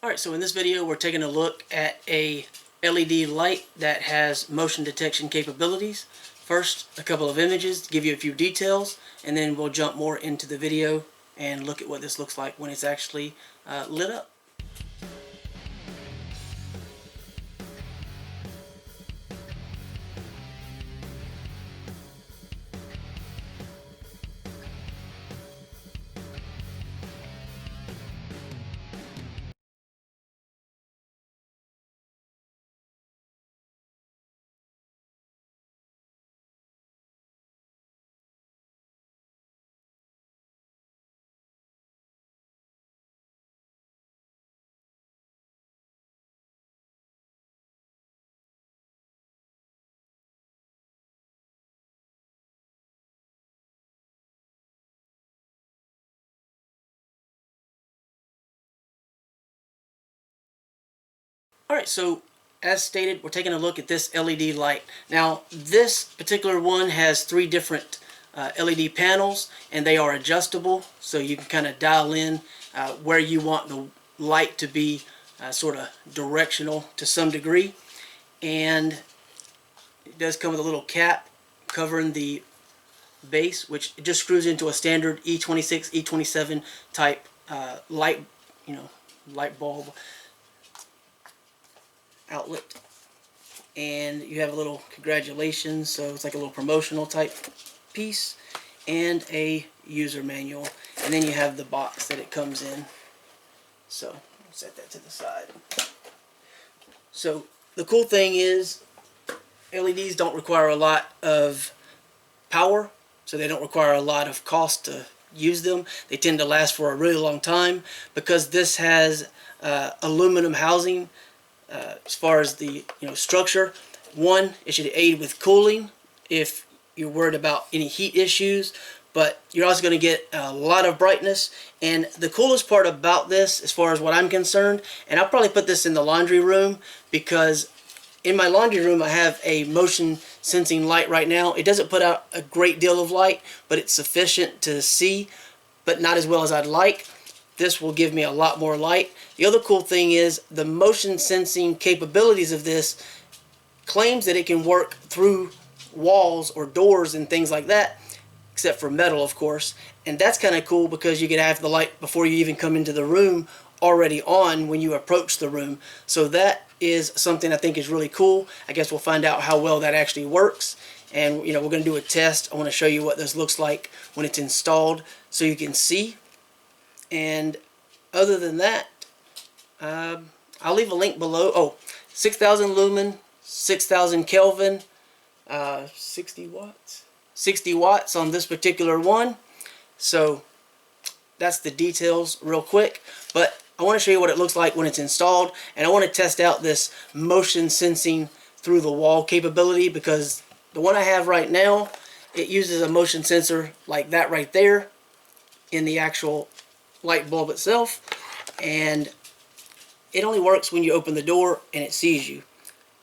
Alright, so in this video we're taking a look at a LED light that has motion detection capabilities. First, a couple of images to give you a few details, and then we'll jump more into the video and look at what this looks like when it's actually lit up. Alright, so as stated, we're taking a look at this LED light. Now, this particular one has three different LED panels, and they are adjustable, so you can kind of dial in where you want the light to be sort of directional to some degree. And it does come with a little cap covering the base, which just screws into a standard E26, E27 type light, light bulb outlet. And you have a little congratulations, so it's like a little promotional type piece, and a user manual, and then you have the box that it comes in. So I'll set that to the side. So the cool thing is LEDs don't require a lot of power, so they don't require a lot of cost to use them. They tend to last for a really long time because this has aluminum housing. As far as the structure, one, it should aid with cooling if you're worried about any heat issues, but you're also going to get a lot of brightness. And the coolest part about this, as far as what I'm concerned, and I'll probably put this in the laundry room, because in my laundry room I have a motion sensing light right now. It doesn't put out a great deal of light, but it's sufficient to see, but not as well as I'd like. This will give me a lot more light. The other cool thing is the motion sensing capabilities of this claims that it can work through walls or doors and things like that, except for metal, of course. And that's kind of cool because you can have the light before you even come into the room already on when you approach the room. So that is something I think is really cool. I guess we'll find out how well that actually works. And we're going to do a test. I want to show you what this looks like when it's installed so you can see. And other than that, I'll leave a link below. Oh, 6,000 lumen, 6,000 Kelvin, 60 watts. 60 watts on this particular one. So that's the details real quick. But I want to show you what it looks like when it's installed. And I want to test out this motion sensing through the wall capability, because the one I have right now, it uses a motion sensor like that right there in the actual light bulb itself, and it only works when you open the door and it sees you.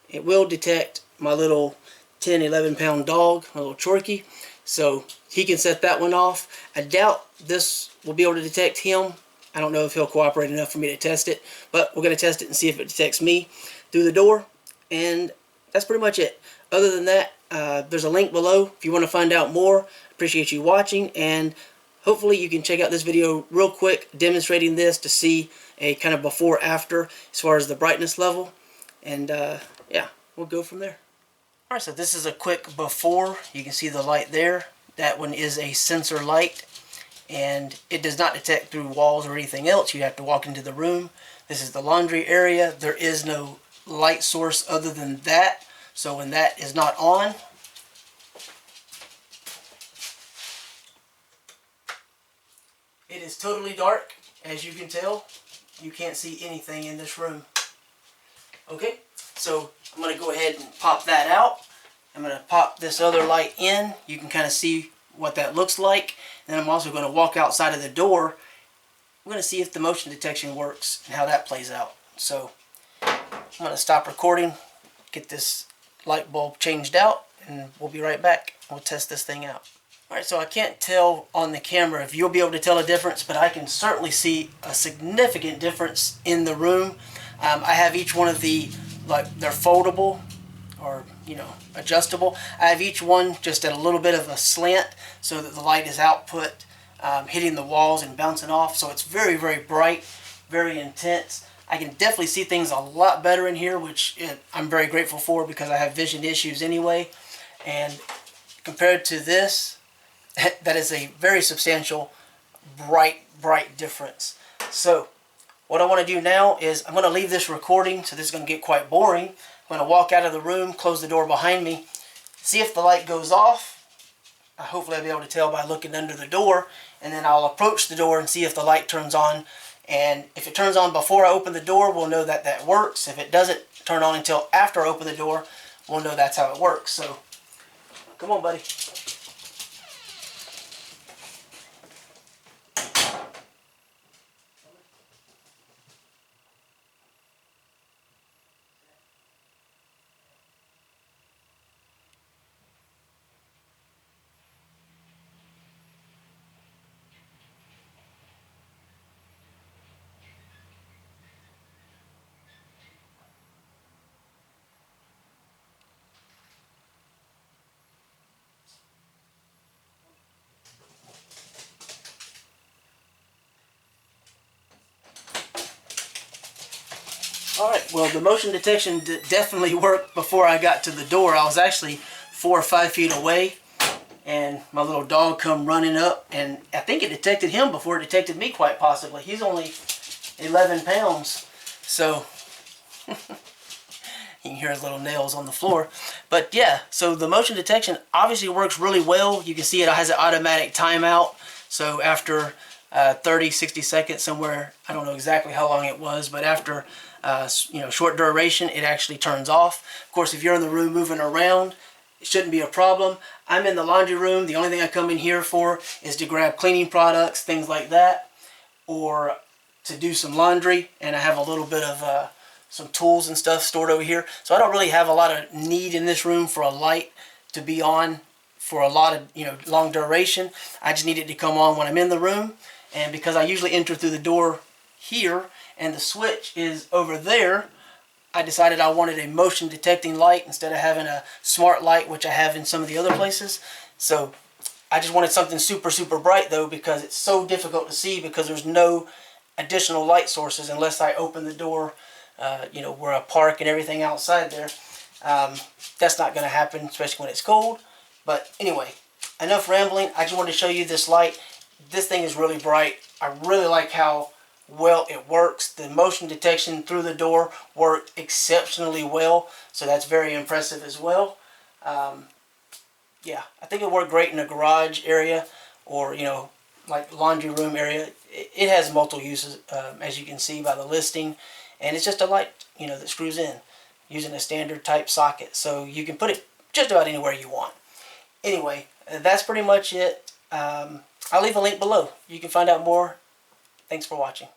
It will detect my little 10-11 pound dog, my little Chorky, so he can set that one off. I doubt this will be able to detect him. I don't know if he'll cooperate enough for me to test it, but we're going to test it and see if it detects me through the door, and that's pretty much it. Other than that, there's a link below if you want to find out more. Appreciate you watching, and hopefully you can check out this video real quick demonstrating this to see a kind of before after as far as the brightness level, and yeah, we'll go from there. Alright, so this is a quick before. You can see the light there. That one is a sensor light, and it does not detect through walls or anything else. You have to walk into the room. This is the laundry area. There is no light source other than that, so when that is not on, it is totally dark. As you can tell, you can't see anything in this room. Okay, so I'm going to go ahead and pop that out. I'm going to pop this other light in. You can kind of see what that looks like. Then I'm also going to walk outside of the door. We're going to see if the motion detection works and how that plays out. So I'm going to stop recording, get this light bulb changed out, and we'll be right back. We'll test this thing out. Alright, so I can't tell on the camera if you'll be able to tell a difference, but I can certainly see a significant difference in the room. I have each one of the, like, they're foldable or, you know, adjustable. I have each one just at a little bit of a slant so that the light is output, hitting the walls and bouncing off. So it's very, very bright, very intense. I can definitely see things a lot better in here, which I'm very grateful for because I have vision issues anyway. And compared to this, that is a very substantial, bright difference. So what I want to do now is I'm going to leave this recording, so this is going to get quite boring. I'm going to walk out of the room, close the door behind me, see if the light goes off. Hopefully I'll be able to tell by looking under the door, and then I'll approach the door and see if the light turns on. And if it turns on before I open the door, we'll know that that works. If it doesn't turn on until after I open the door, we'll know that's how it works. So, come on, buddy. Alright, well, the motion detection definitely worked before I got to the door. I was actually 4 or 5 feet away, and my little dog come running up, and I think it detected him before it detected me, quite possibly. He's only 11 pounds, so you can hear his little nails on the floor. But yeah, so the motion detection obviously works really well. You can see it has an automatic timeout, so after 30, 60 seconds somewhere, I don't know exactly how long it was, but after short duration, it actually turns off. Of course, if you're in the room moving around, it shouldn't be a problem. I'm in the laundry room. The only thing I come in here for is to grab cleaning products, things like that, or to do some laundry, and I have a little bit of some tools and stuff stored over here. So I don't really have a lot of need in this room for a light to be on for a lot of long duration. I just need it to come on when I'm in the room, and because I usually enter through the door here and the switch is over there, I decided I wanted a motion detecting light instead of having a smart light, which I have in some of the other places. So I just wanted something super bright though, because it's so difficult to see because there's no additional light sources unless I open the door, where I park and everything outside there. That's not going to happen, especially when it's cold. But anyway, enough rambling. I just wanted to show you this light. This thing is really bright. I really like how well it works. The motion detection through the door worked exceptionally well, so that's very impressive as well. Yeah, I think it worked great in a garage area or like laundry room area. It has multiple uses, as you can see by the listing, and it's just a light that screws in using a standard type socket, so you can put it just about anywhere you want. Anyway, that's pretty much it. I'll leave a link below. You can find out more. Thanks for watching.